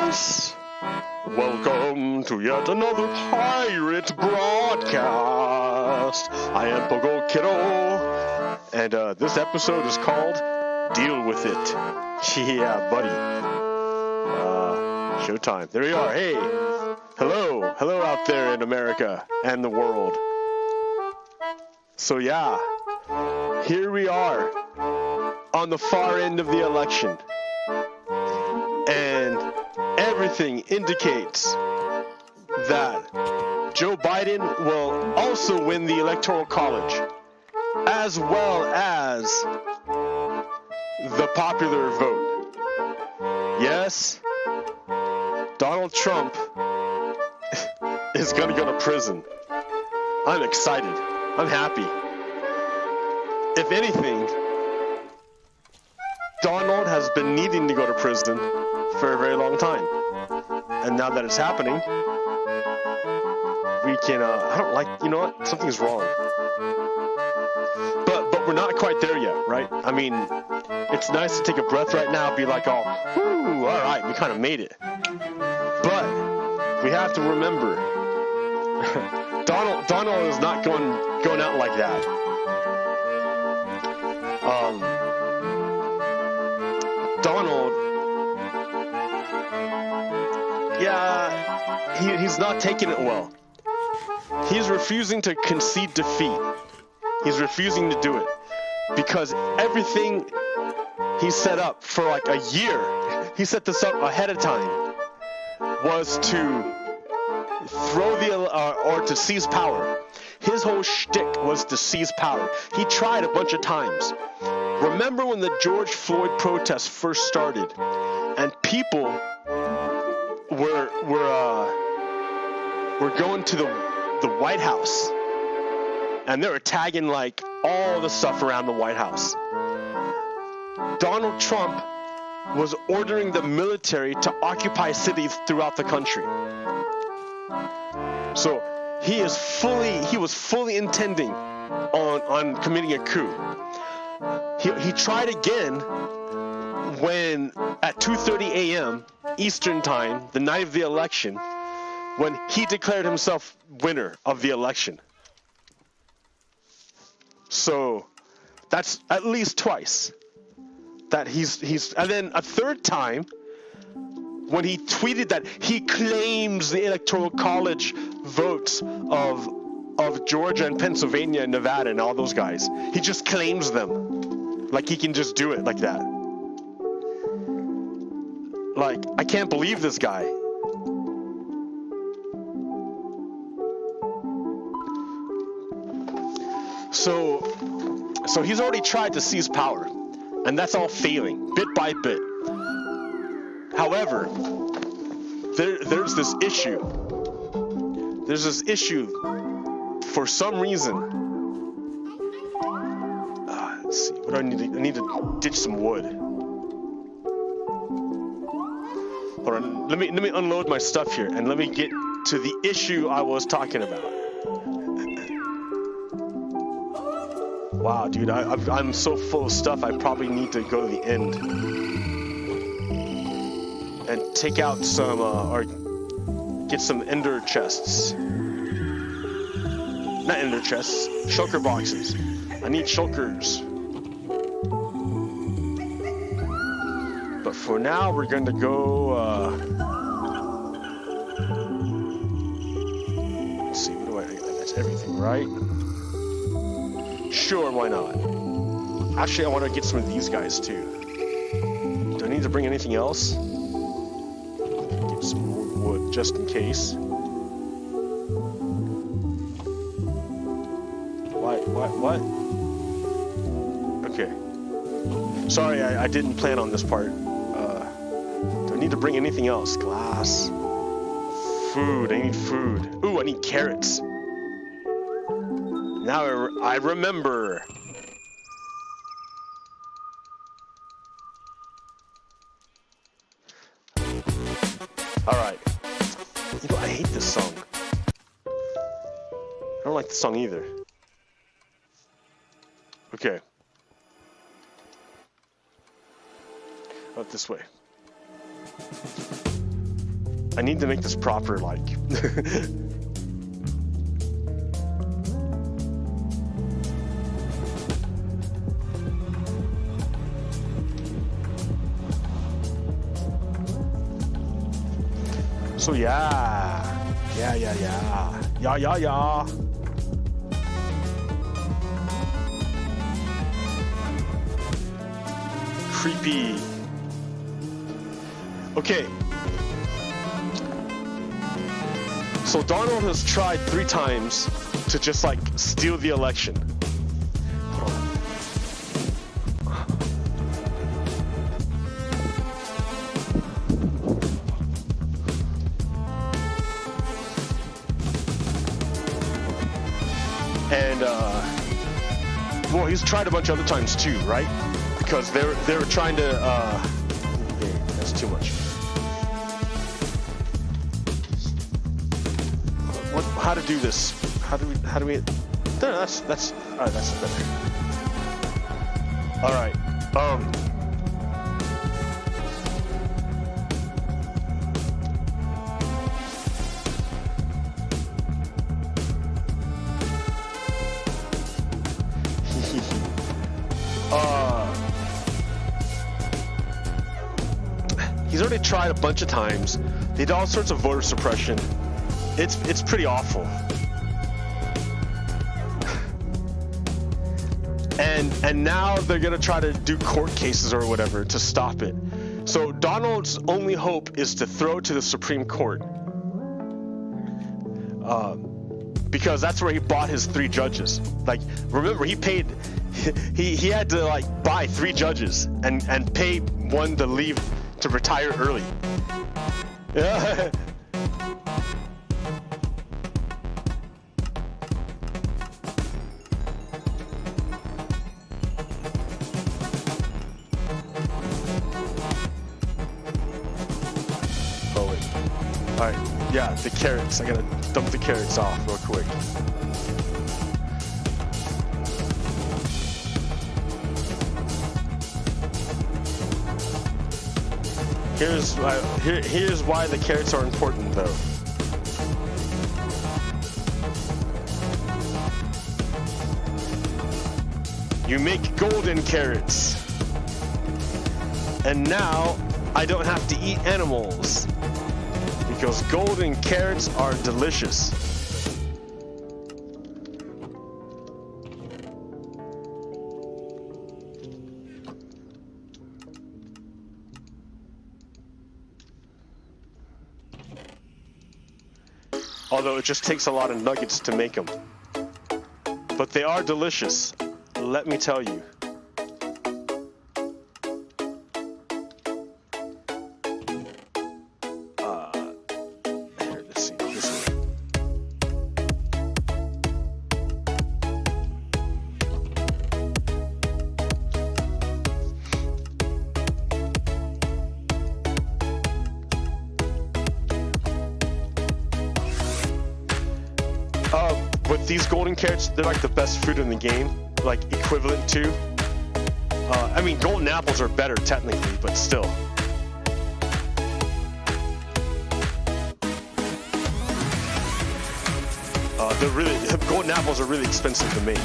Yes! Welcome to yet another pirate broadcast. I am PoGokeRo, and this episode is called Deal With It. Yeah, buddy. Showtime. There we are. Hey! Hello. Hello out there in America and the world. So yeah, here we are on the far end of the election. And everything indicates that Joe Biden will also win the Electoral College, as well as the popular vote. Yes, Donald Trump is going to go to prison. I'm excited. I'm happy. If anything, Donald has been needing to go to prison for a very long time. And now that it's happening, we can, I don't like, you know what? Something's wrong. But we're not quite there yet, right? I mean, it's nice to take a breath right now, be like, oh, whoo, all right, we kind of made it. But we have to remember, Donald is not going out like that. Donald, yeah, he's not taking it well. He's refusing to concede defeat. He's refusing to do it because everything he set up for like a year, he set this up ahead of time, was to throw or to seize power. His whole shtick was to seize power. He tried a bunch of times. Remember when the George Floyd protests first started, and people were going to the White House, and they were tagging like all the stuff around the White House. Donald Trump was ordering the military to occupy cities throughout the country. So he was fully intending on committing a coup. He tried again when at 2:30 a.m. Eastern Time, the night of the election, when he declared himself winner of the election. So that's at least twice that he's and then a third time when he tweeted that he claims the Electoral College votes of Georgia and Pennsylvania and Nevada and all those guys. He just claims them. Like he can just do it like that. Like, I can't believe this guy. So he's already tried to seize power, and that's all failing, bit by bit. However, there's this issue. There's this issue for some reason. Let's see, what do I need? I need to ditch some wood. Hold on, let me unload my stuff here, and let me get to the issue I was talking about. Wow, dude, I'm so full of stuff. I probably need to go to the end and take out some or get some ender chests. Not ender chests, shulker boxes. I need shulkers. But for now, we're going to go, let's see, that's everything, right? Sure, why not? Actually, I want to get some of these guys, too. Do I need to bring anything else? Get some more wood, just in case. What? Okay. Sorry, I didn't plan on this part. Do I need to bring anything else? Glass. Food. I need food. Ooh, I need carrots. Now I remember. Alright. You know, I hate this song. I don't like the song either. Okay. Out this way. I need to make this proper, like. So yeah. Creepy. Okay. So Donald has tried 3 times to just like steal the election. Hold on. And well, he's tried a bunch of other times too, right? Because they were trying to okay, that's too much. What? How to do this? How do we? No, that's all right. That's better. All right. He's already tried a bunch of times. They did all sorts of voter suppression. It's pretty awful. And now they're gonna try to do court cases or whatever to stop it. So Donald's only hope is to throw to the Supreme Court, because that's where he bought his 3 judges. Like, remember, he paid. He had to like buy 3 judges and pay one to leave to retire early. Yeah. Oh wait. All right. Yeah, the carrots. I gotta dump the carrots off real quick. Here's why the carrots are important, though. You make golden carrots. And now I don't have to eat animals, because golden carrots are delicious. Although it just takes a lot of nuggets to make them. But they are delicious, let me tell you. Here, let's see, this way. With these golden carrots, they're like the best fruit in the game, like equivalent to. I mean, golden apples are better technically, but still. Golden apples are really expensive to make.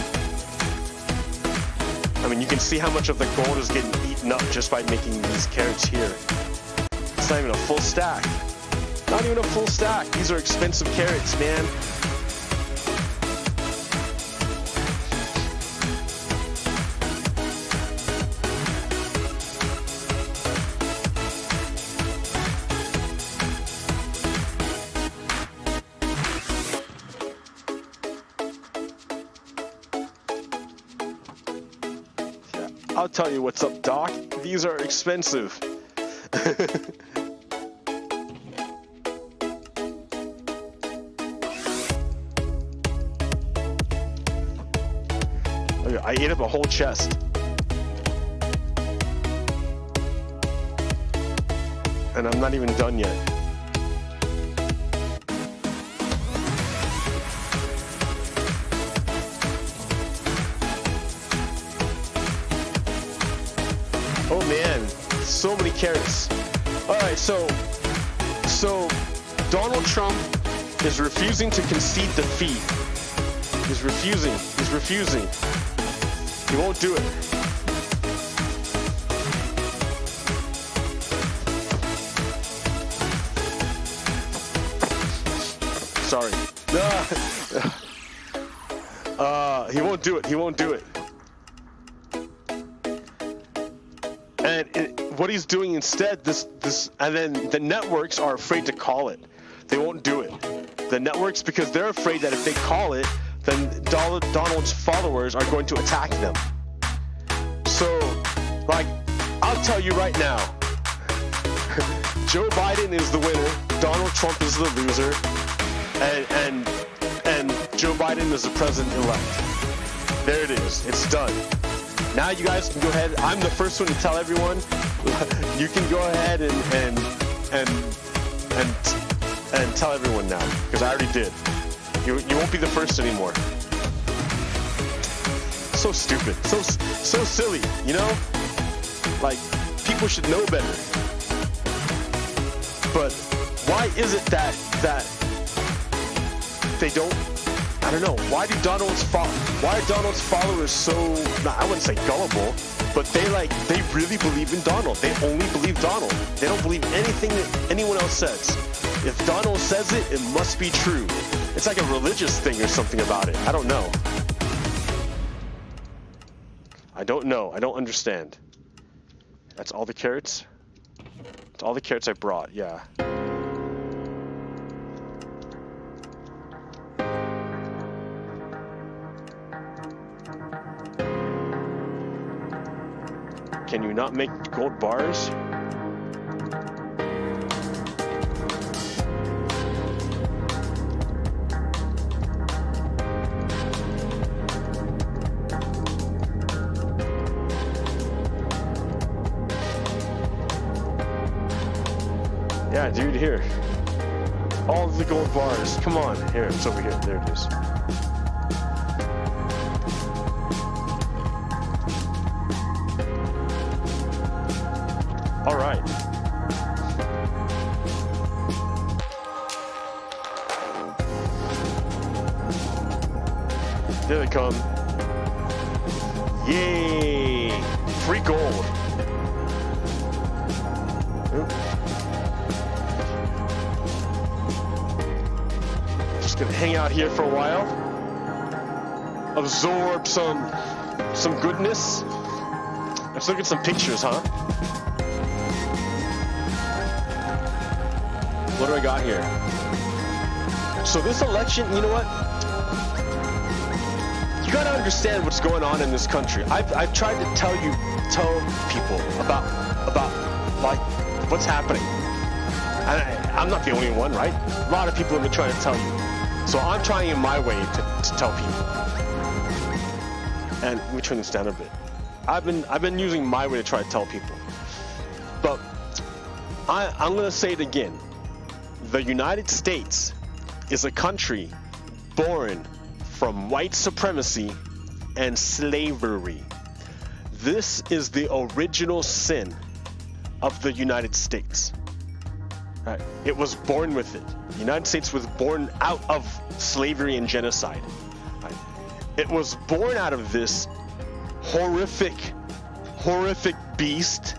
I mean, you can see how much of the gold is getting eaten up just by making these carrots here. It's not even a full stack. Not even a full stack. These are expensive carrots, man. I'll tell you what's up, Doc. These are expensive. Okay, I ate up a whole chest. And I'm not even done yet. Oh man, so many carrots. All right, so Donald Trump is refusing to concede defeat. He's refusing. He's refusing. He won't do it. Sorry. He won't do it. He won't do it. And what he's doing instead, and then the networks are afraid to call it. They won't do it. The networks, because they're afraid that if they call it, then Donald's followers are going to attack them. So, like, I'll tell you right now, Joe Biden is the winner, Donald Trump is the loser, and Joe Biden is the president-elect. There it is. It's done. Now you guys can go ahead. I'm the first one to tell everyone. You can go ahead and tell everyone now, because I already did. You won't be the first anymore. So stupid. So silly. You know? Like, people should know better. But why is it that they don't? I don't know. Why are Donald's followers so, I wouldn't say gullible, but they really believe in Donald. They only believe Donald. They don't believe anything that anyone else says. If Donald says it, it must be true. It's like a religious thing or something about it. I don't know. I don't know. I don't understand. That's all the carrots? That's all the carrots I brought, yeah. Can you not make gold bars? Yeah, dude, here. All of the gold bars. Come on. Here, it's over here. There it is. All right. There they come. Yay! Free gold. Oop. Just gonna hang out here for a while. Absorb some goodness. Let's look at some pictures, huh? What do I got here? So this election, you know what? You gotta understand what's going on in this country. I've tried to tell people about like what's happening. And I'm not the only one, right? A lot of people have been trying to tell you. So I'm trying in my way to tell people. And let me turn this down a bit. I've been using my way to try to tell people. But I'm gonna say it again. The United States is a country born from white supremacy and slavery. This is the original sin of the United States. Right. It was born with it. The United States was born out of slavery and genocide. Right. It was born out of this horrific beast,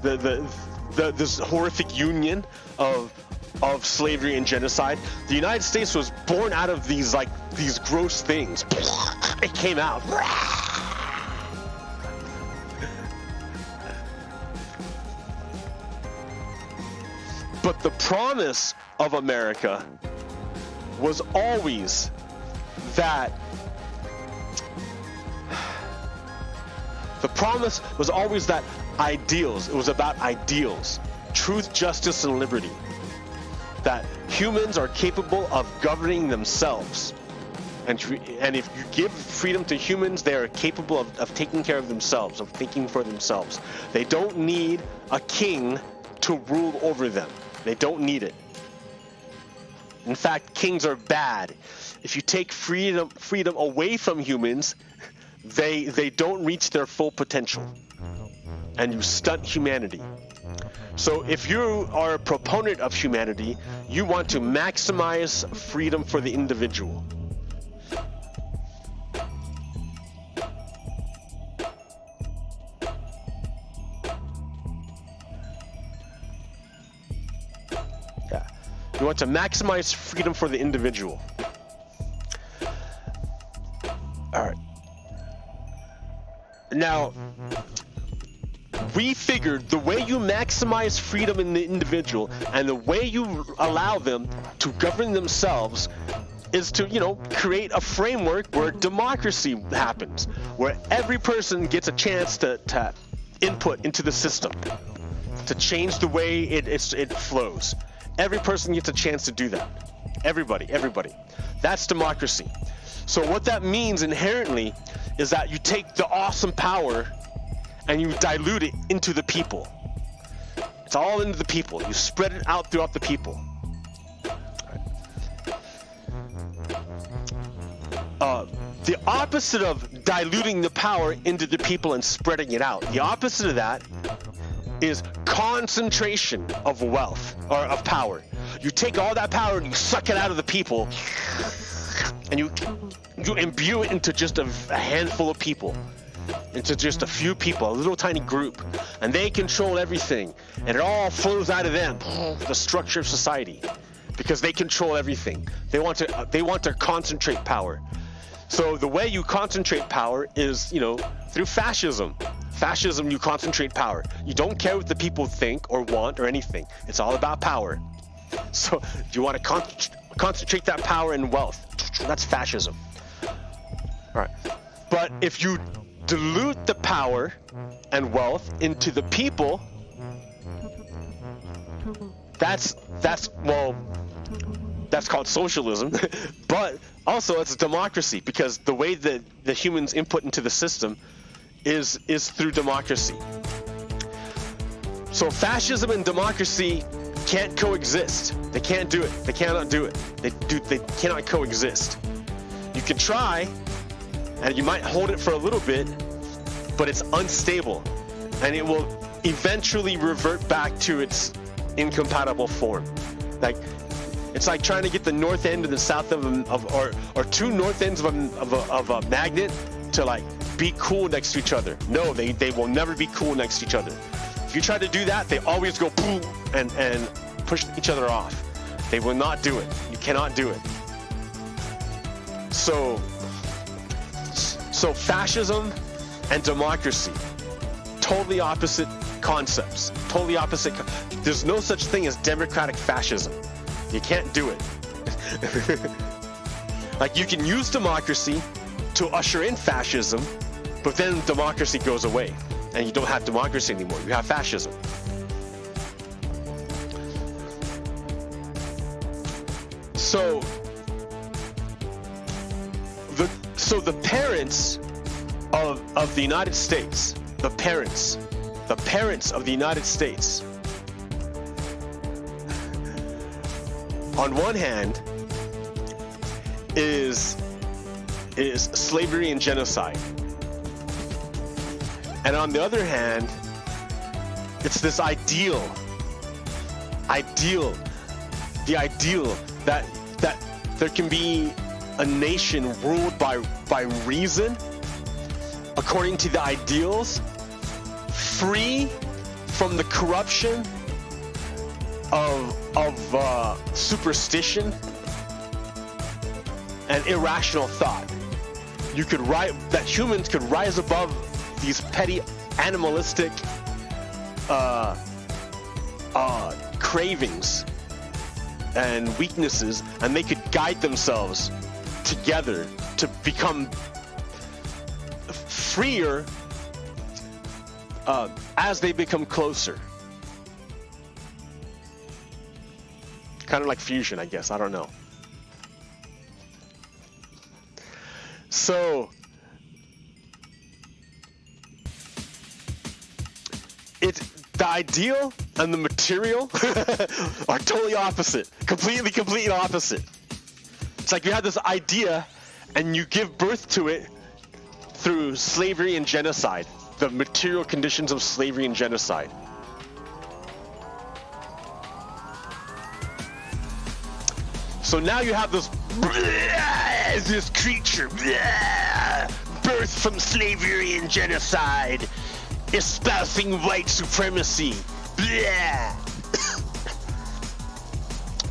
this horrific union of slavery and genocide. The United States was born out of these gross things. It came out. But the promise of America was always that ideals. It was about ideals, truth, justice, and liberty. That humans are capable of governing themselves. And if you give freedom to humans, they are capable of taking care of themselves, of thinking for themselves. They don't need a king to rule over them. They don't need it. In fact, kings are bad. If you take freedom away from humans, they don't reach their full potential. And you stunt humanity. So if you are a proponent of humanity, you want to maximize freedom for the individual. Yeah. You want to maximize freedom for the individual. All right. Now, we figured the way you maximize freedom in the individual and the way you allow them to govern themselves is to, create a framework where democracy happens, where every person gets a chance to input into the system, to change the way it flows. Every person gets a chance to do that. Everybody. That's democracy. So what that means inherently is that you take the awesome power and you dilute it into the people. It's all into the people. You spread it out throughout the people. The opposite of diluting the power into the people and spreading it out, the opposite of that is concentration of wealth or of power. You take all that power and you suck it out of the people, and you imbue it into just a handful of people, into just a few people, a little tiny group, and they control everything, and it all flows out of them, the structure of society, because they control everything. They want to concentrate power. So the way you concentrate power is, through fascism. Fascism, you concentrate power. You don't care what the people think or want or anything. It's all about power. So you want to concentrate that power in wealth. That's fascism. All right. But if you dilute the power and wealth into the people, that's called socialism. But also it's democracy, because the way that the humans input into the system is through democracy. So fascism and democracy can't coexist. They can't do it. They cannot do it. They cannot coexist. You can try, and you might hold it for a little bit, but it's unstable, and it will eventually revert back to its incompatible form. It's like trying to get the north end and the south or two north ends of a magnet to be cool next to each other. No, they will never be cool next to each other. If you try to do that, they always go boom and push each other off. They will not do it. You cannot do it. So fascism and democracy, totally opposite concepts. Totally opposite. There's no such thing as democratic fascism. You can't do it. You can use democracy to usher in fascism, but then democracy goes away, and you don't have democracy anymore. You have fascism. So the parents of the United States, the parents of the United States, on one hand is slavery and genocide, and on the other hand, it's this ideal that there can be a nation ruled by reason, according to the ideals, free from the corruption of superstition and irrational thought. That humans could rise above these petty animalistic cravings and weaknesses, and they could guide themselves together to become freer as they become closer. Kind of like fusion, I guess. I don't know. So it's the ideal and the material are totally opposite. Completely opposite. It's like you have this idea and you give birth to it through slavery and genocide. The material conditions of slavery and genocide. So now you have this creature, birthed from slavery and genocide, espousing white supremacy.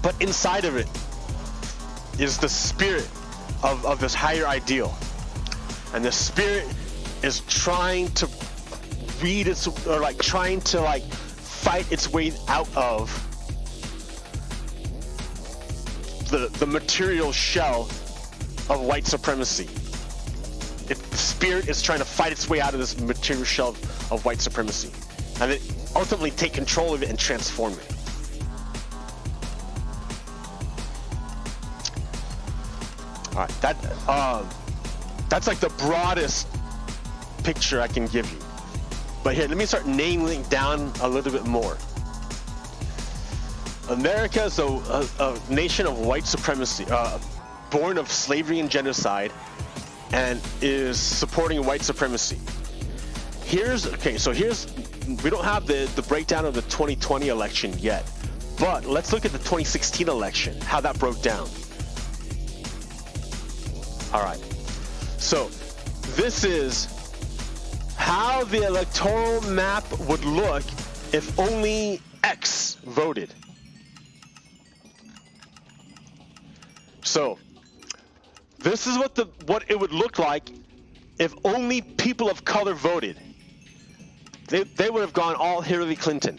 But inside of it is the spirit of this higher ideal. And the spirit is trying to fight its way out of the material shell of white supremacy. The spirit is trying to fight its way out of this material shell of white supremacy, and then ultimately take control of it and transform it. All right, that's like the broadest picture I can give you. But here, let me start nailing down a little bit more. America is a nation of white supremacy, born of slavery and genocide, and is supporting white supremacy. We don't have the breakdown of the 2020 election yet, but let's look at the 2016 election, how that broke down. All right, so this is how the electoral map would look if only X voted. So this is what it would look like if only people of color voted. They would have gone all Hillary Clinton,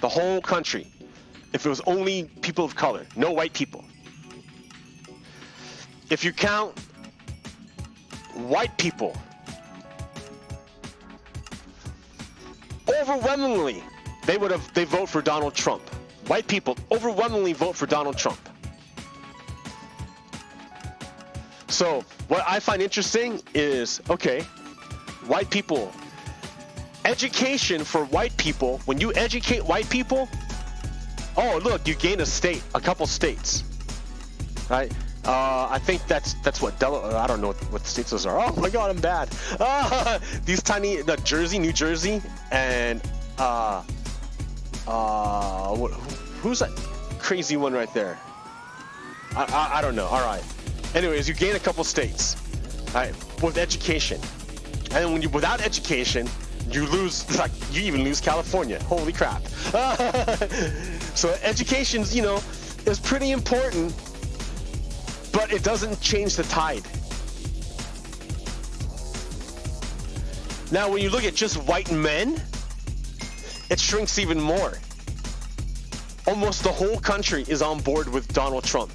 the whole country, if it was only people of color, no white people. If you count white people, overwhelmingly they vote for Donald Trump. White people overwhelmingly vote for Donald Trump. So what I find interesting is, okay, white people, education for white people. When you educate white people, oh look, you gain a couple states, right? I think that's what I don't know what states those are. Oh my God, I'm bad. These tiny, New Jersey, and who's that crazy one right there? I don't know. All right. Anyways, you gain a couple states, right, with education, and when without education, you lose. You even lose California. Holy crap! So education's, is pretty important, but it doesn't change the tide. Now, when you look at just white men, it shrinks even more. Almost the whole country is on board with Donald Trump.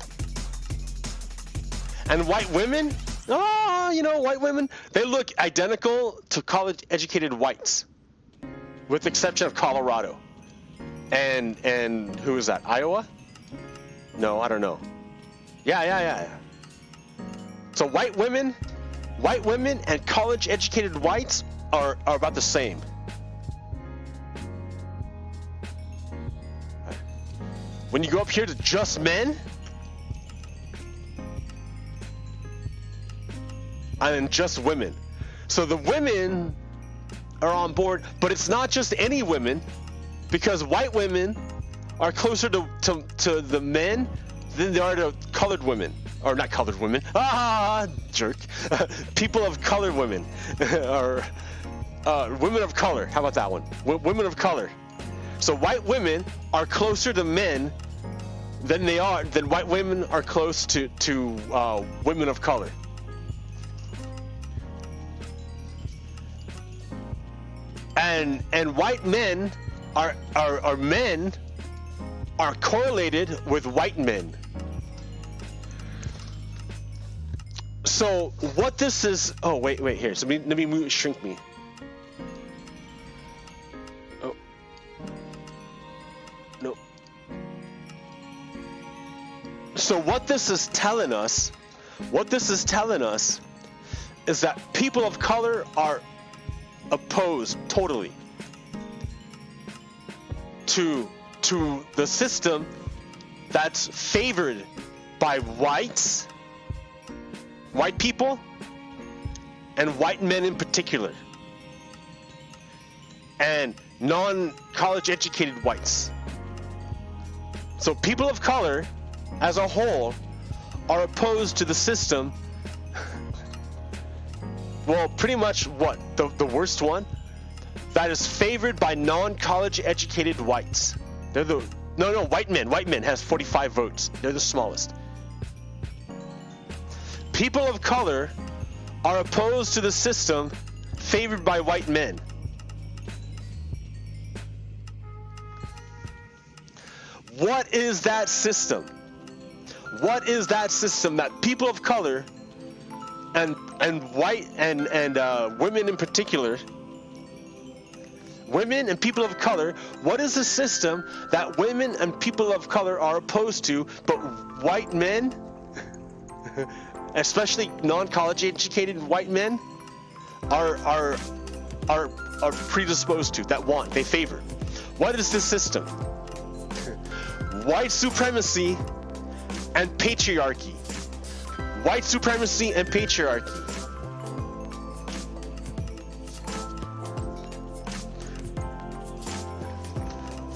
And white women, white women, they look identical to college-educated whites, with the exception of Colorado. And who is that? Iowa? No, I don't know. Yeah. So white women and college-educated whites are about the same. When you go up here to just men, and just women. So the women are on board, but it's not just any women, because white women are closer to the men than they are to colored women. Or not colored women. Jerk. People of color women. Or women of color. How about that one? Women of color. So white women are closer to men than white women are close to women of color. And white men are correlated with white men. So what this is? Oh wait here. So let me shrink me. Oh no. So what this is telling us is that people of color are opposed totally to the system that's favored by white people and white men in particular, and non-college educated whites. So people of color as a whole are opposed to the system. Well, pretty much what? The worst one? That is favored by non-college educated whites. They're the... No, white men. White men has 45 votes. They're the smallest. People of color are opposed to the system favored by white men. What is that system? What is that system that people of color and white and women in particular, women and people of color, what is the system that women and people of color are opposed to, but white men, especially non-college educated white men, are predisposed to, that want, they favor? What is this system? White supremacy and patriarchy. White supremacy and patriarchy.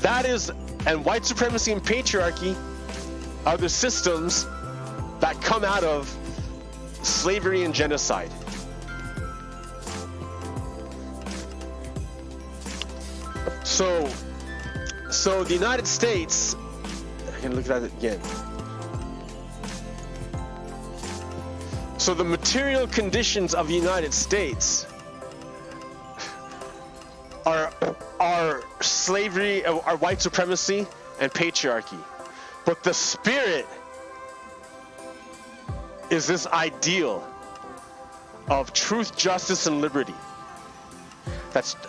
That is, and white supremacy and patriarchy are the systems that come out of slavery and genocide. So the United States, I can look at it again. So the material conditions of the United States are slavery, are white supremacy and patriarchy. But the spirit is this ideal of truth, justice, and liberty.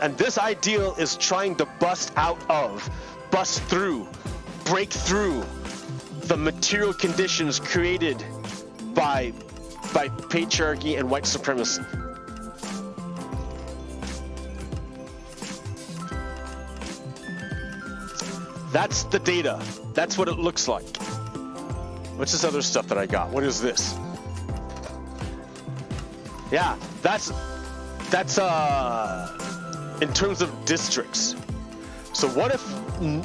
And this ideal is trying to bust through, break through the material conditions created by patriarchy and white supremacy. That's the data. That's what it looks like. What's this other stuff that I got? What is this? Yeah, that's in terms of districts. So what if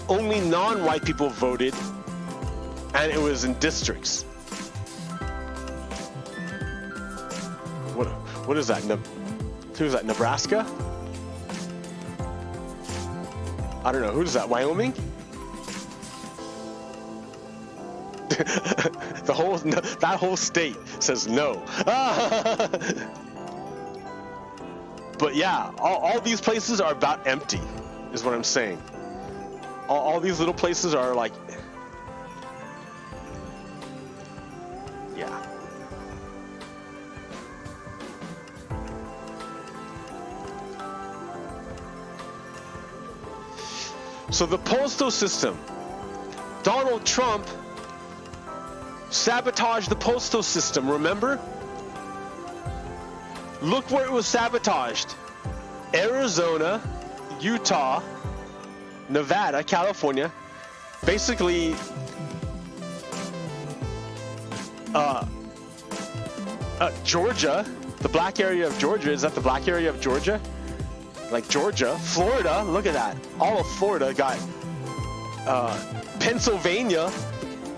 only non-white people voted and it was in districts? What is that? Who is that? Nebraska? I don't know. Who is that? Wyoming? That whole state says no. But yeah, all these places are about empty, is what I'm saying. All these little places are like, yeah. So the postal system, Donald Trump sabotaged the postal system, remember? Look where it was sabotaged. Arizona, Utah, Nevada, California. Basically, Georgia, the black area of Georgia. Is that the black area of Georgia? Like Georgia, Florida, look at that. All of Florida got, Pennsylvania,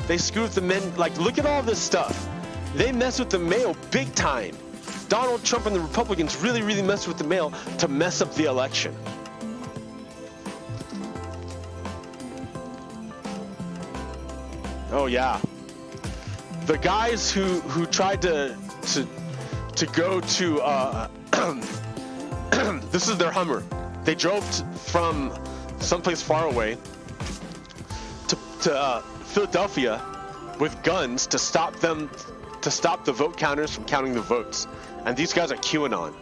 they screwed the men. Like, look at all this stuff. They mess with the mail big time. Donald Trump and the Republicans really, really messed with the mail to mess up the election. Oh yeah. The guys who tried to go to, this is their Hummer. They drove from someplace far away to Philadelphia with guns to stop the vote counters from counting the votes. And these guys are QAnon.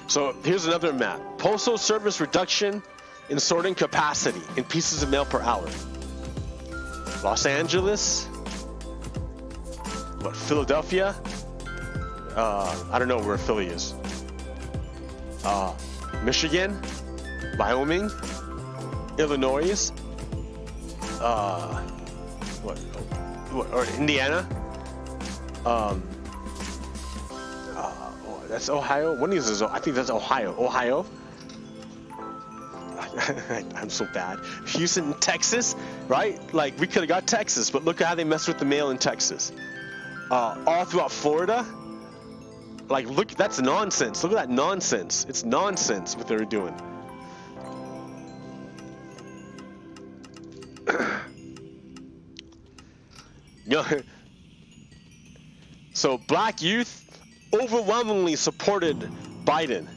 So here's another map. Postal service reduction in sorting capacity in pieces of mail per hour. Los Angeles. What, Philadelphia? I don't know where Philly is. Michigan, Wyoming, Illinois, or Indiana. That's Ohio. When is this? I think that's Ohio. Ohio. I'm so bad. Houston, Texas, right? Like, we could have got Texas, but look at how they messed with the mail in Texas. All throughout Florida. Like, look, that's nonsense. Look at that nonsense. It's nonsense what they were doing. So black youth overwhelmingly supported Biden.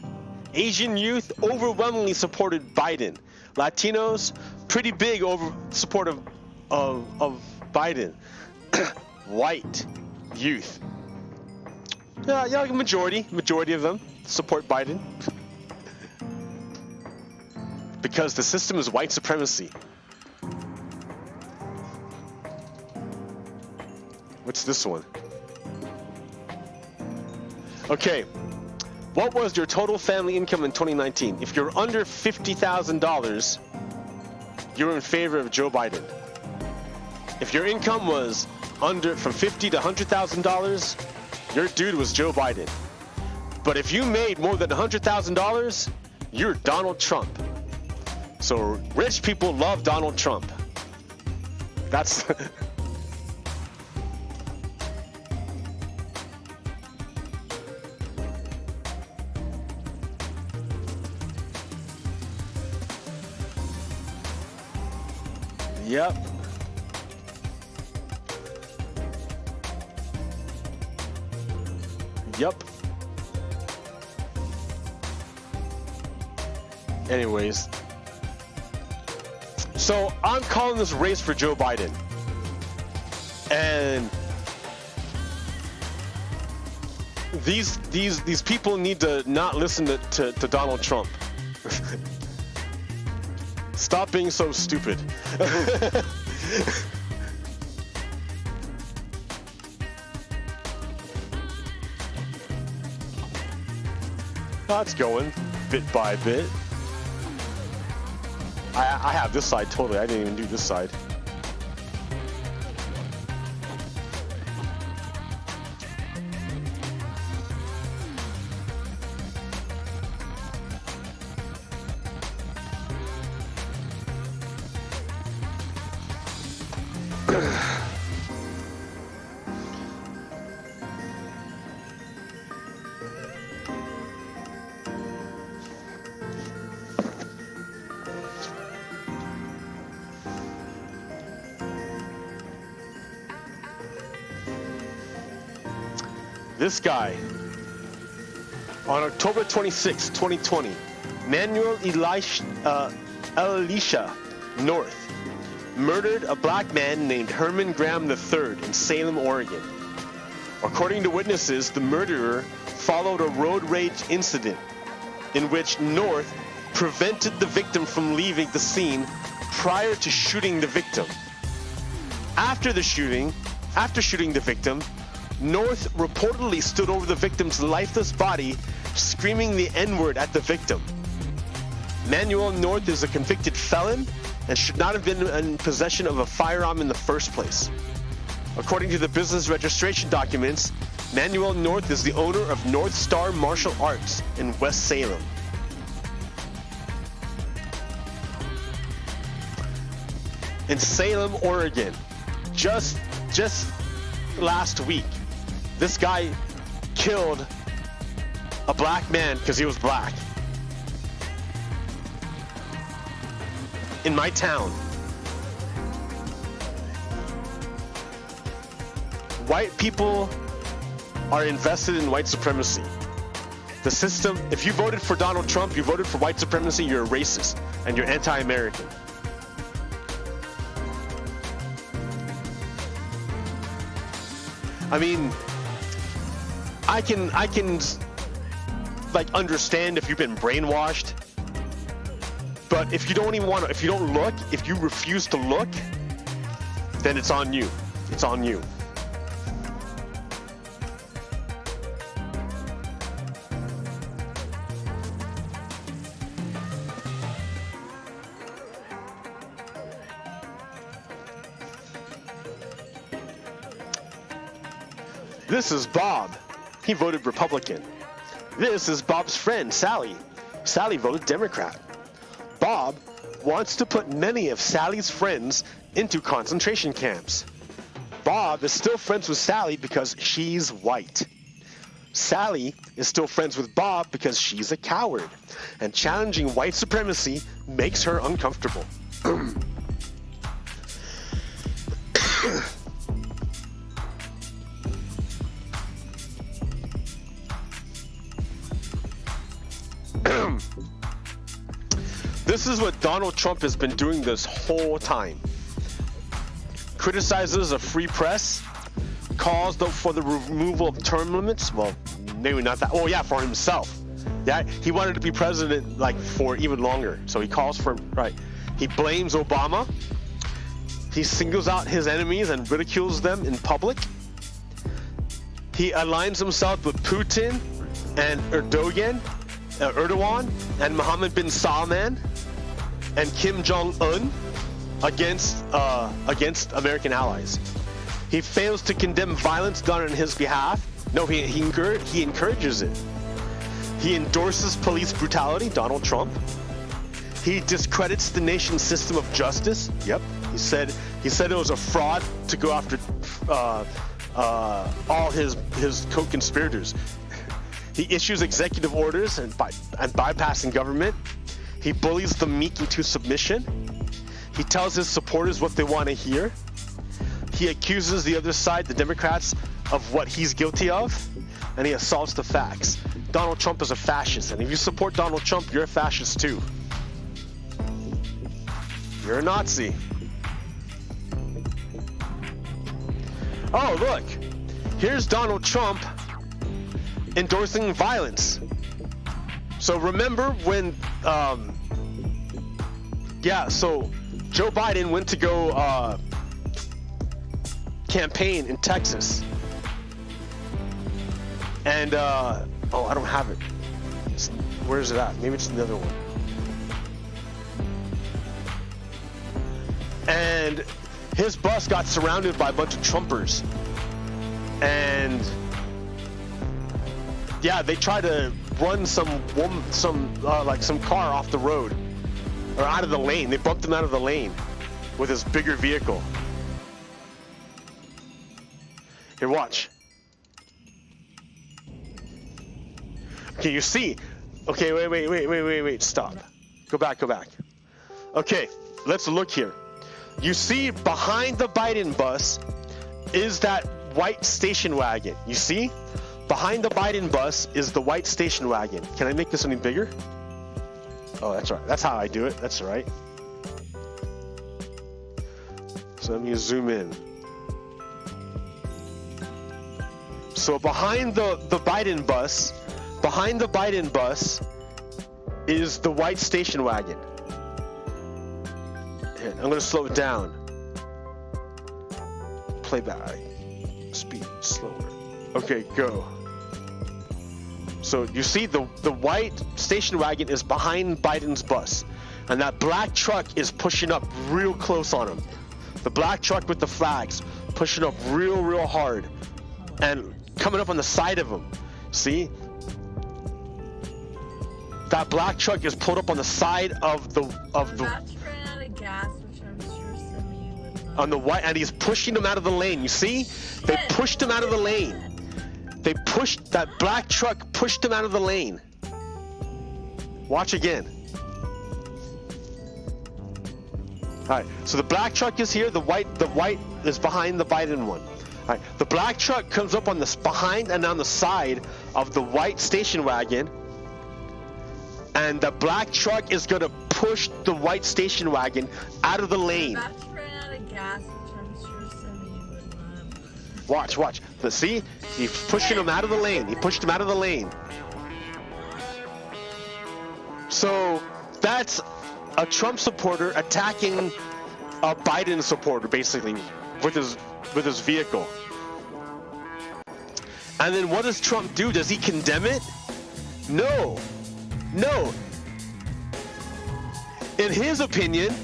Asian youth overwhelmingly supported Biden. Latinos, pretty big support of Biden. White youth, yeah, majority of them support Biden because the system is white supremacy. What's this one? Okay, what was your total family income in 2019? If you're under $50,000, you're in favor of Joe Biden. If your income was from $50,000 to $100,000, your dude was Joe Biden. But if you made more than $100,000, you're Donald Trump. So rich people love Donald Trump. That's Yep. Yep. Anyways. So I'm calling this race for Joe Biden. And these people need to not listen to Donald Trump. Stop being so stupid. That's going bit by bit. I have this side totally. I didn't even do this side. This guy, on October 26, 2020, Emanuel Elisha North murdered a black man named Herman Graham III in Salem, Oregon. According to witnesses, the murderer followed a road rage incident in which North prevented the victim from leaving the scene prior to shooting the victim. After shooting the victim, North reportedly stood over the victim's lifeless body, screaming the N-word at the victim. Emanuel North is a convicted felon and should not have been in possession of a firearm in the first place. According to the business registration documents, Emanuel North is the owner of North Star Martial Arts in West Salem. In Salem, Oregon, just last week, this guy killed a black man because he was black. In my town. White people are invested in white supremacy. The system, if you voted for Donald Trump, you voted for white supremacy, you're a racist and you're anti-American. I mean, I can like understand if you've been brainwashed, but if you don't look, if you refuse to look, then it's on you. It's on you. This is Bob. He voted Republican. This is Bob's friend, Sally. Sally voted Democrat. Bob wants to put many of Sally's friends into concentration camps. Bob is still friends with Sally because she's white. Sally is still friends with Bob because she's a coward, and challenging white supremacy makes her uncomfortable. This is what Donald Trump has been doing this whole time. Criticizes a free press, calls for the removal of term limits. Well, maybe not that. Oh yeah, for himself. Yeah, he wanted to be president like for even longer, so he calls for right. He blames Obama. He singles out his enemies and ridicules them in public. He aligns himself with Putin and Erdogan and Mohammed bin Salman and Kim Jong-un against American allies. He fails to condemn violence done on his behalf. No, he encourages it. He endorses police brutality, Donald Trump. He discredits the nation's system of justice. Yep. He said it was a fraud to go after all his co-conspirators. He issues executive orders and bypassing government. He bullies the meek into submission. He tells his supporters what they want to hear. He accuses the other side, the Democrats, of what he's guilty of, and he assaults the facts. Donald Trump is a fascist, and if you support Donald Trump, you're a fascist too. You're a Nazi. Oh, look. Here's Donald Trump endorsing violence. So remember when, so Joe Biden went to go campaign in Texas. And, I don't have it. Where is it at? Maybe it's the other one. And his bus got surrounded by a bunch of Trumpers. And yeah, they tried to run some car off the road or out of the lane. They bumped him out of the lane with his bigger vehicle. Here, watch. Okay, you see. Okay, wait, stop. Go back. Okay, let's look here. You see behind the Biden bus is that white station wagon. You see? Behind the Biden bus is the white station wagon. Can I make this any bigger? Oh, that's right. That's how I do it. That's all right. So let me zoom in. So behind the Biden bus is the white station wagon. Here, I'm gonna slow it down. Playback. Speed slower. Okay, go. So you see the white station wagon is behind Biden's bus, and that black truck is pushing up real close on him. The black truck with the flags pushing up real hard and coming up on the side of him. See? That black truck is pulled up on the side of the gas, which I'm sure some of you would love. On the white, and he's pushing him out of the lane. You see? They pushed him out of the lane. They pushed that black truck, pushed him out of the lane. Watch again. All right. So the black truck is here. The white is behind the Biden one. All right. The black truck comes up on the behind and on the side of the white station wagon. And the black truck is gonna push the white station wagon out of the lane. About to run out of gas, which I'm sure some of you would love. Watch. But see, he's pushing him out of the lane. He pushed him out of the lane. So that's a Trump supporter attacking a Biden supporter, basically, with his vehicle. And then what does Trump do? Does he condemn it? No. In his opinion,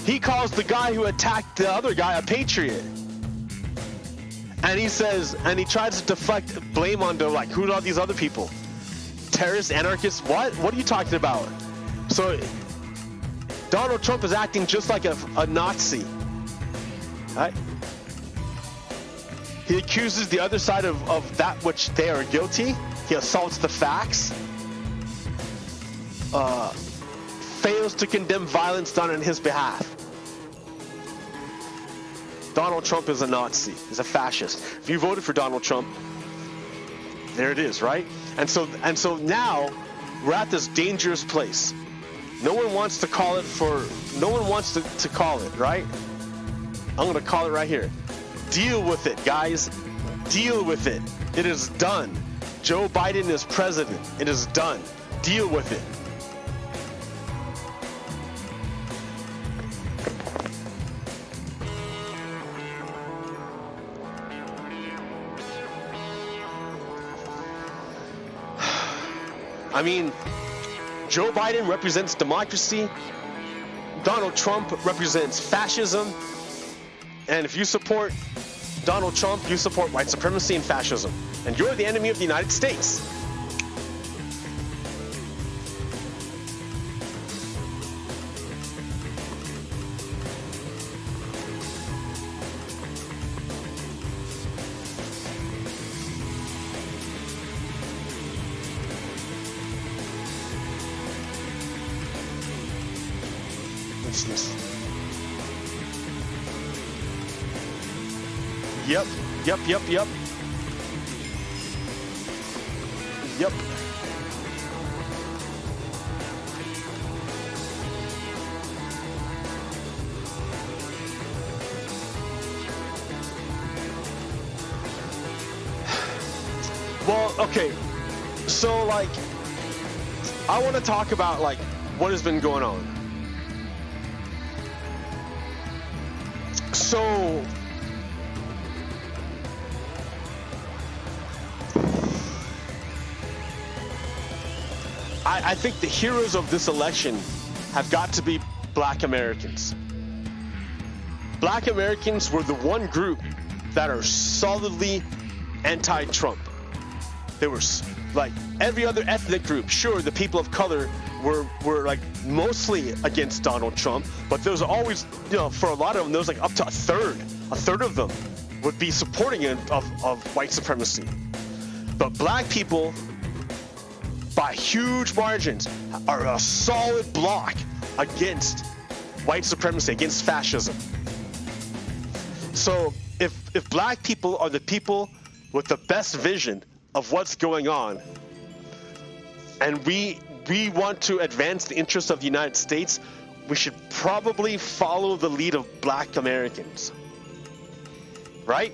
he calls the guy who attacked the other guy a patriot. And he says, and he tries to deflect blame onto, like, who are these other people? Terrorists, anarchists, what? What are you talking about? So Donald Trump is acting just like a Nazi. Right? He accuses the other side of that which they are guilty. He assaults the facts. Fails to condemn violence done on his behalf. Donald Trump is a Nazi. He's a fascist. If you voted for Donald Trump, there it is, right? And so now we're at this dangerous place. No one wants to call it no one wants to call it, right? I'm going to call it right here. Deal with it, guys. Deal with it. It is done. Joe Biden is president. It is done. Deal with it. I mean, Joe Biden represents democracy. Donald Trump represents fascism. And if you support Donald Trump, you support white supremacy and fascism. And you're the enemy of the United States. What's this? Yep. Well, okay. So, like, I want to talk about, like, what has been going on. So, I think the heroes of this election have got to be Black Americans. Black Americans were the one group that are solidly anti-Trump. They were like every other ethnic group. Sure, the people of color were like mostly against Donald Trump, but there was always, you know, for a lot of them, there was like up to a third of them would be supporting of white supremacy. But Black people, by huge margins, are a solid block against white supremacy, against fascism. So if Black people are the people with the best vision of what's going on, and we want to advance the interests of the United States, we should probably follow the lead of Black Americans. Right?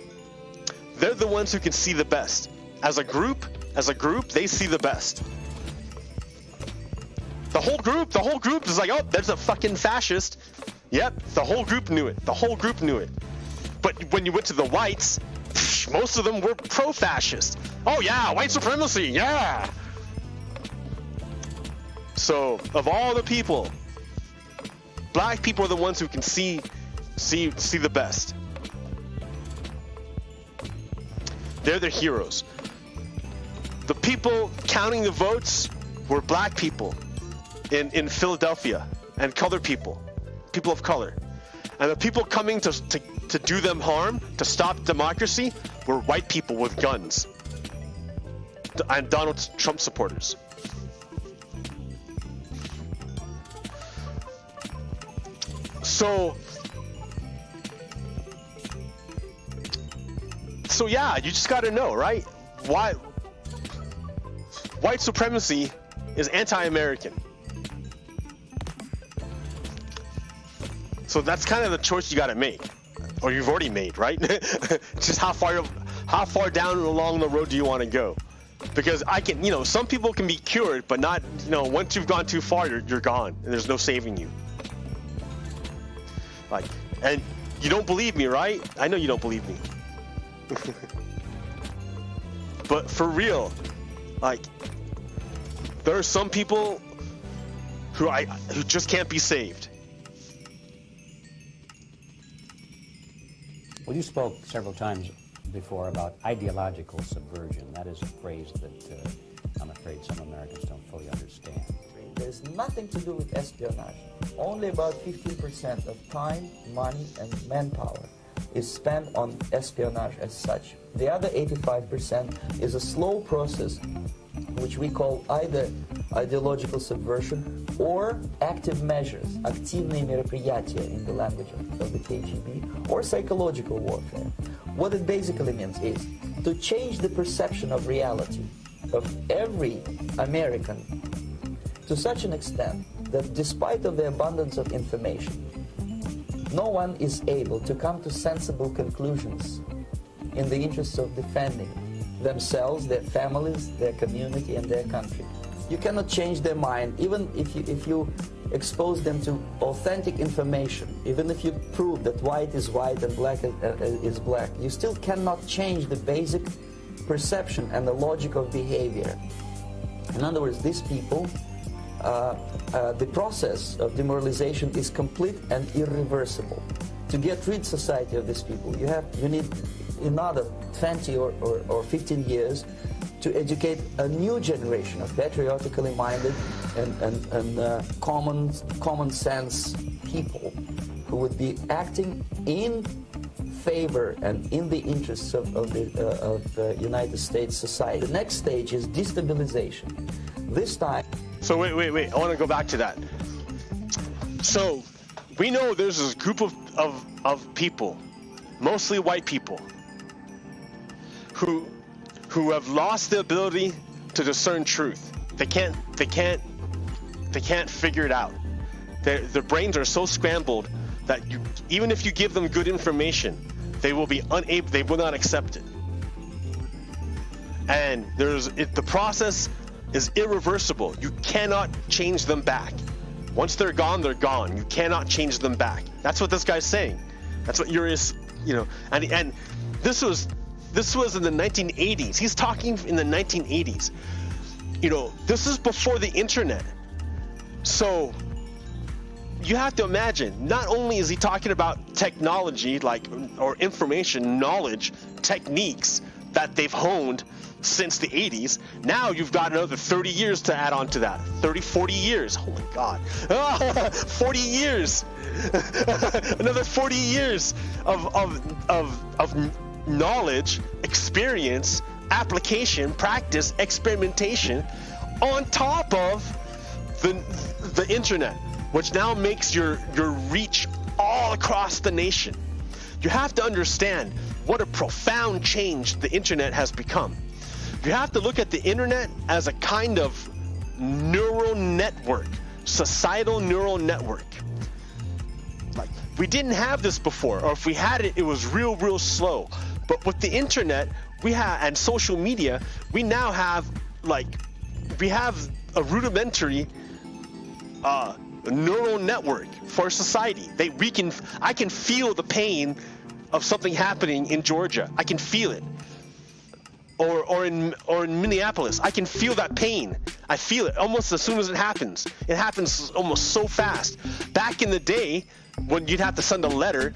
They're the ones who can see the best. As a group, they see the best. The whole group is like, oh, there's a fucking fascist. Yep, the whole group knew it. But when you went to the whites, most of them were pro-fascist. Oh yeah, white supremacy, yeah. So, of all the people, Black people are the ones who can see the best. They're the heroes. The people counting the votes were Black people in Philadelphia, and colored people of color. And the people coming to do them harm, to stop democracy, were white people with guns and Donald Trump supporters. So yeah, you just got to know, right? Why white supremacy is anti-American. So that's kind of the choice you got to make, or you've already made, right? Just how far down along the road do you want to go? Because some people can be cured, but not, once you've gone too far, you're gone, and there's no saving you. Like, and you don't believe me, right? I know you don't believe me. But for real, like, there are some people who just can't be saved. Well, you spoke several times before about ideological subversion. That is a phrase that I'm afraid some Americans don't fully understand. There's nothing to do with espionage. only about 15% of time, money, and manpower is spent on espionage as such. The other 85% is a slow process which we call either ideological subversion or active measures, активные мероприятия in the language of the KGB, or psychological warfare. What it basically means is to change the perception of reality of every American to such an extent that despite of the abundance of information, no one is able to come to sensible conclusions in the interests of defending themselves, their families, their community, and their country. You cannot change their mind, even if you expose them to authentic information, even if you prove that white is white and black is black. You still cannot change the basic perception and the logic of behavior. In other words, these people, the process of demoralization is complete and irreversible. To get rid society of these people, you need another 20 or 15 years to educate a new generation of patriotically minded and common sense people who would be acting in favor and in the interests of the United States society. The next stage is destabilization. This time... So wait. I want to go back to that. So we know there's this group of people, mostly white people, who have lost the ability to discern truth. They can't figure it out. Their brains are so scrambled that even if you give them good information, they will be unable. They will not accept it. And the process is irreversible. You cannot change them back. Once they're gone, they're gone. You cannot change them back. That's what this guy's saying. That's what and this was in the 1980s. He's talking in the 1980s. This is before the internet. So you have to imagine, not only is he talking about technology, or information, knowledge, techniques that they've honed since the 80s, now you've got another 30 years to add on to that. 40 years. Oh my God. 40 years. Another 40 years of knowledge, experience, application, practice, experimentation on top of the internet, which now makes your reach all across the nation. You have to understand what a profound change the internet has become. You have to look at the internet as a kind of neural network, societal neural network. We didn't have this before, or if we had it, it was real slow. But with the internet, and social media, we now have a rudimentary neural network for society. I can feel the pain of something happening in Georgia. I can feel it. Or in Minneapolis, I can feel that pain. I feel it almost as soon as it happens. It happens almost so fast. Back in the day, when you'd have to send a letter,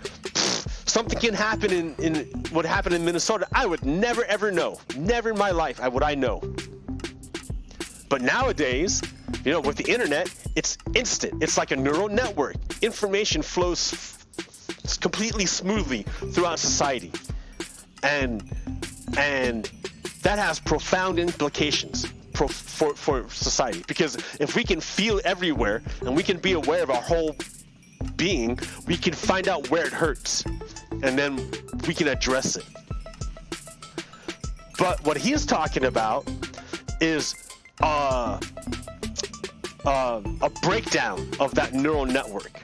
something can happen in what happened in Minnesota. I would never ever know. Never in my life would I know. But nowadays, with the internet, it's instant. It's like a neural network. Information flows completely smoothly throughout society, and that has profound implications for society. Because if we can feel everywhere and we can be aware of our whole being, we can find out where it hurts, and then we can address it. But what he's talking about is a breakdown of that neural network,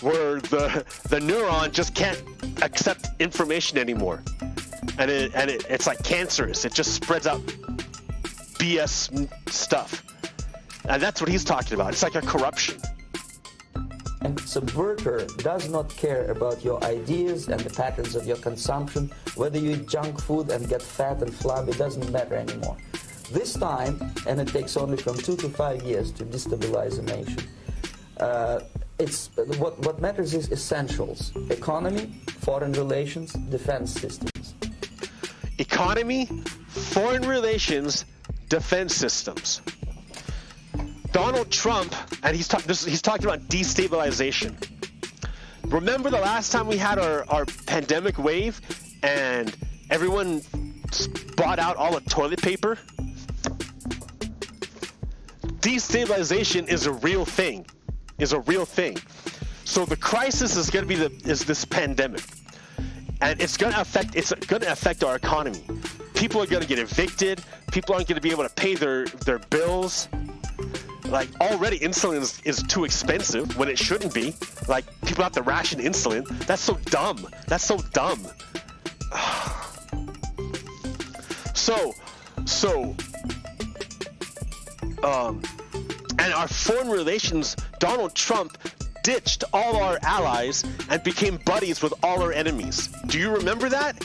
where the neuron just can't accept information anymore, and it's like cancerous. It just spreads out BS stuff, and that's what he's talking about. It's like a corruption. And subverter does not care about your ideas and the patterns of your consumption. Whether you eat junk food and get fat and flabby, it doesn't matter anymore. This time, and it takes only from 2 to 5 years to destabilize a nation, what matters is essentials: economy, foreign relations, defense systems. Economy, foreign relations, defense systems. Donald Trump, and he's talking about destabilization. Remember the last time we had our pandemic wave and everyone bought out all the toilet paper? Destabilization is a real thing. So the crisis is going to be this pandemic, and it's going to affect our economy. People are going to get evicted. People aren't going to be able to pay their bills. Like, already insulin is too expensive when it shouldn't be. Like, people have to ration insulin. That's so dumb. And our foreign relations, Donald Trump ditched all our allies and became buddies with all our enemies. Do you remember that?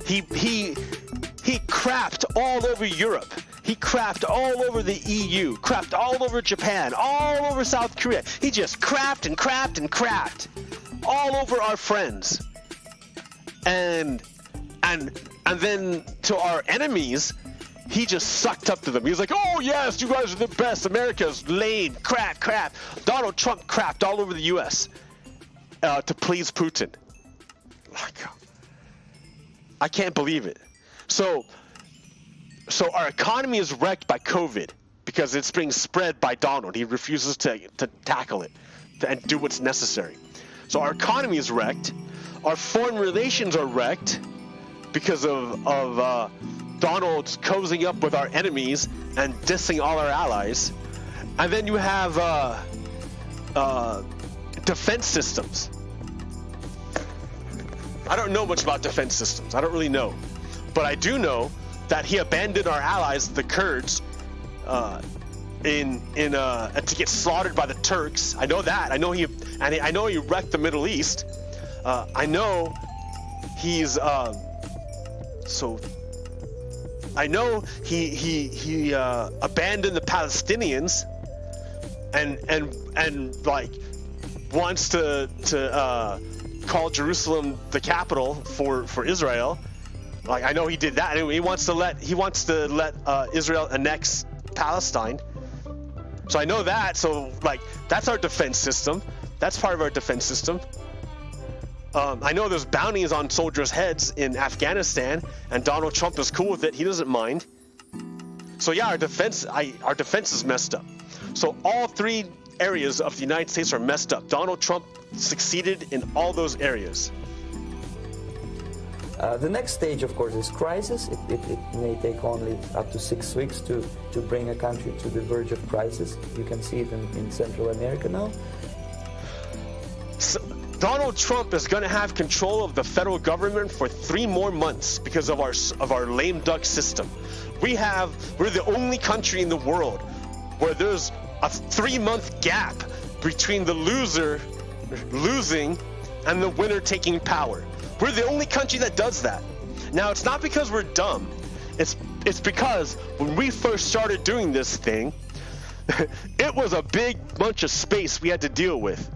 He crapped all over Europe. He crapped all over the EU, crapped all over Japan, all over South Korea. He just crapped and crapped and crapped all over our friends. And then to our enemies, he just sucked up to them. He was like, oh yes, you guys are the best. America's lame, crap. Donald Trump crapped all over the US to please Putin. I can't believe it. So our economy is wrecked by COVID because it's being spread by Donald. He refuses to tackle it and do what's necessary. So our economy is wrecked. Our foreign relations are wrecked because of Donald's cozying up with our enemies and dissing all our allies. And then you have defense systems. I don't know much about defense systems. I don't really know. But I do know that he abandoned our allies, the Kurds, to get slaughtered by the Turks. I know that. I know he wrecked the Middle East. I know he's I know he abandoned the Palestinians and like wants to call Jerusalem the capital for Israel. Like, I know he did that. He wants to let Israel annex Palestine. So I know that. So like, that's our defense system. That's part of our defense system. I know there's bounties on soldiers' heads in Afghanistan, and Donald Trump is cool with it. He doesn't mind. So yeah, our defense is messed up. So all three areas of the United States are messed up. Donald Trump succeeded in all those areas. The next stage, of course, is crisis. It may take only up to 6 weeks to bring a country to the verge of crisis. You can see it in Central America now. So, Donald Trump is going to have control of the federal government for 3 more months because of our lame duck system. We're the only country in the world where there's a 3-month gap between the loser losing and the winner taking power. We're the only country that does that. Now, it's not because we're dumb. It's because when we first started doing this thing, it was a big bunch of space we had to deal with.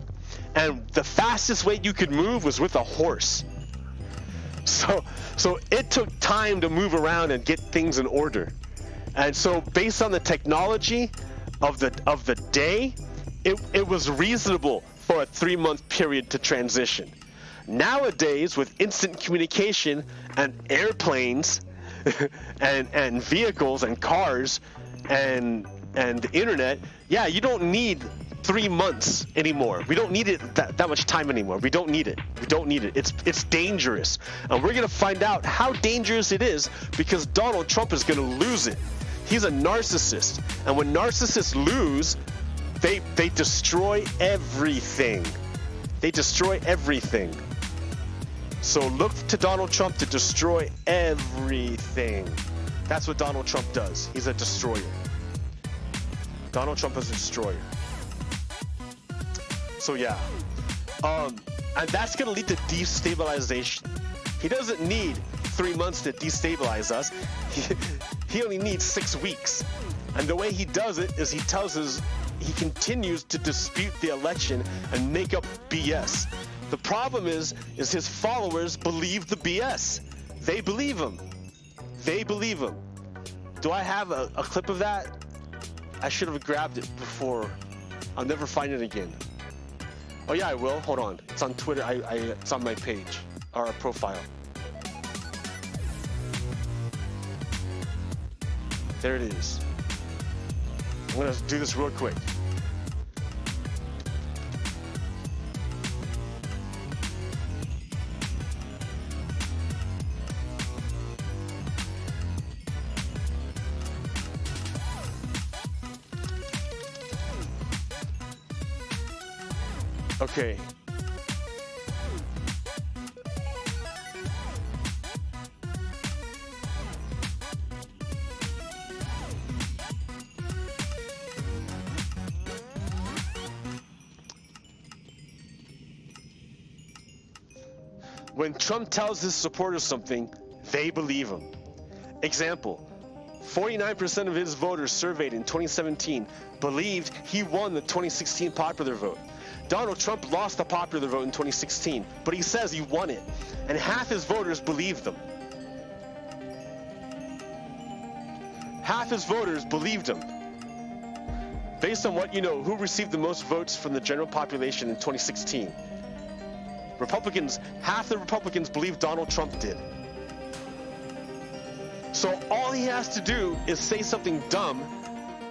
And the fastest way you could move was with a horse. So it took time to move around and get things in order. And so based on the technology of the day, it was reasonable for a 3-month period to transition. Nowadays, with instant communication and airplanes and vehicles and cars and the internet, yeah, you don't need 3 months anymore. We don't need it that much time anymore. We don't need it. It's dangerous. And we're going to find out how dangerous it is because Donald Trump is going to lose it. He's a narcissist. And when narcissists lose, they destroy everything. So look to Donald Trump to destroy everything. That's what Donald Trump does. He's a destroyer. Donald Trump is a destroyer. So yeah, and that's going to lead to destabilization. He doesn't need 3 months to destabilize us. He only needs 6 weeks. And the way he does it is he continues to dispute the election and make up BS. The problem is his followers believe the BS. They believe him. Do I have a clip of that? I should have grabbed it before. I'll never find it again. Oh yeah, I will. Hold on. It's on Twitter. It's on my page, or profile. There it is. I'm gonna do this real quick. Okay. When Trump tells his supporters something, they believe him. Example, 49% of his voters surveyed in 2017 believed he won the 2016 popular vote. Donald Trump lost the popular vote in 2016, but he says he won it, and half his voters believed them. Half his voters believed him. Based on what you know, who received the most votes from the general population in 2016? Republicans, half the Republicans believe Donald Trump did. So all he has to do is say something dumb,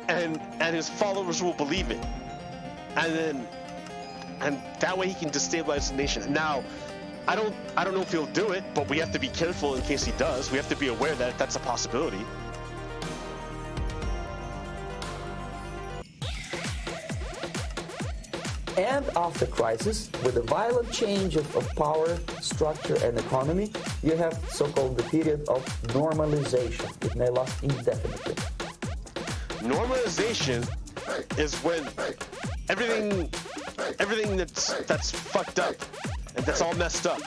and his followers will believe it. And that way he can destabilize the nation. Now, I don't know if he'll do it, but we have to be careful in case he does. We have to be aware that that's a possibility. And after crisis, with a violent change of power, structure, and economy, you have so-called the period of normalization. It may last indefinitely. Normalization is when everything that's fucked up and that's all messed up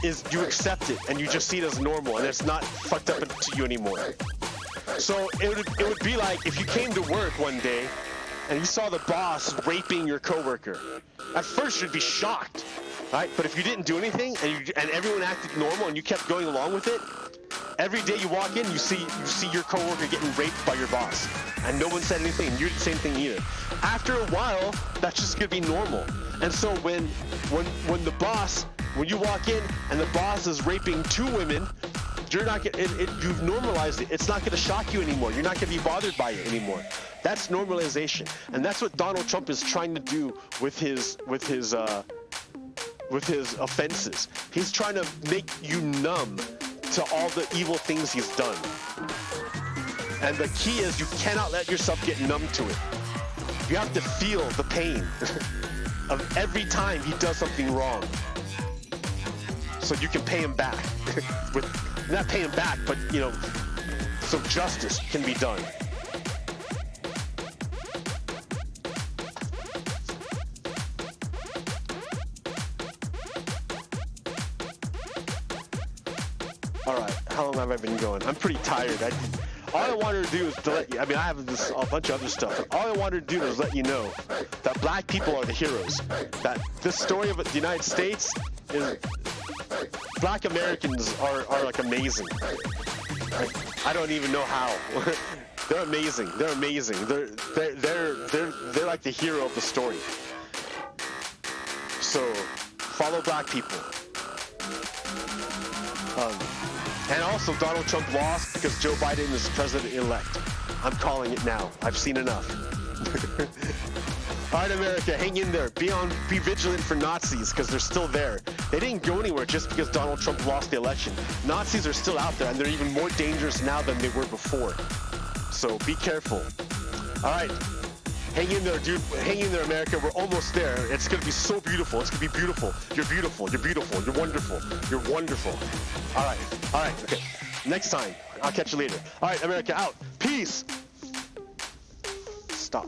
is you accept it and you just see it as normal and it's not fucked up to you anymore. So it would be like if you came to work one day and you saw the boss raping your coworker. At first you'd be shocked, right? But if you didn't do anything and everyone acted normal and you kept going along with it, every day you walk in, you see your coworker getting raped by your boss, and no one said anything. You didn't say anything either. After a while, that's just gonna be normal. And so when you walk in and the boss is raping two women, you've normalized it. It's not gonna shock you anymore. You're not gonna be bothered by it anymore. That's normalization, and that's what Donald Trump is trying to do with his offenses. He's trying to make you numb to all the evil things he's done. And the key is you cannot let yourself get numb to it. You have to feel the pain of every time he does something wrong, so you can pay him back. Not pay him back, but so justice can be done. All right, how long have I been going? I'm pretty tired. All I wanted to do is to let you, I have a bunch of other stuff, but all I wanted to do is let you know that black people are the heroes. That this story of the United States is, black Americans are like amazing. I don't even know how. They're amazing. They're amazing. They're like the hero of the story. So follow black people. And also, Donald Trump lost because Joe Biden is president-elect. I'm calling it now. I've seen enough. All right, America, hang in there. Be vigilant for Nazis because they're still there. They didn't go anywhere just because Donald Trump lost the election. Nazis are still out there, and they're even more dangerous now than they were before. So be careful. All right. Hang in there, dude. Hang in there, America. We're almost there. It's going to be so beautiful. It's going to be beautiful. You're beautiful. You're beautiful. You're wonderful. You're wonderful. All right. Okay. Next time. I'll catch you later. All right, America, out. Peace.